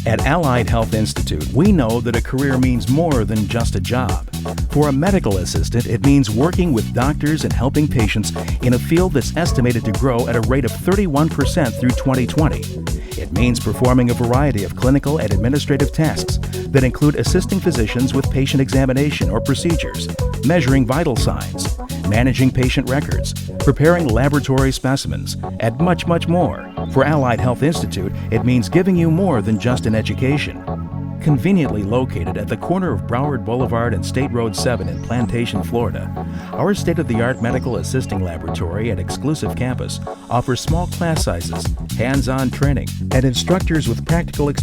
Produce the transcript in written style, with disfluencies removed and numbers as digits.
At Allied Health Institute, we know that a career means more than just a job. For a medical assistant, it means working with doctors and helping patients in a field that's estimated to grow at a rate of 31% through 2020. It means performing a variety of clinical and administrative tasks that include assisting physicians with patient examination or procedures, measuring vital signs, managing patient records, preparing laboratory specimens, and much, much more. For Allied Health Institute, it means giving you more than just an education. Conveniently located at the corner of Broward Boulevard and State Road 7 in Plantation, Florida, our state-of-the-art medical assisting laboratory and exclusive campus offers small class sizes, hands-on training, and instructors with practical experience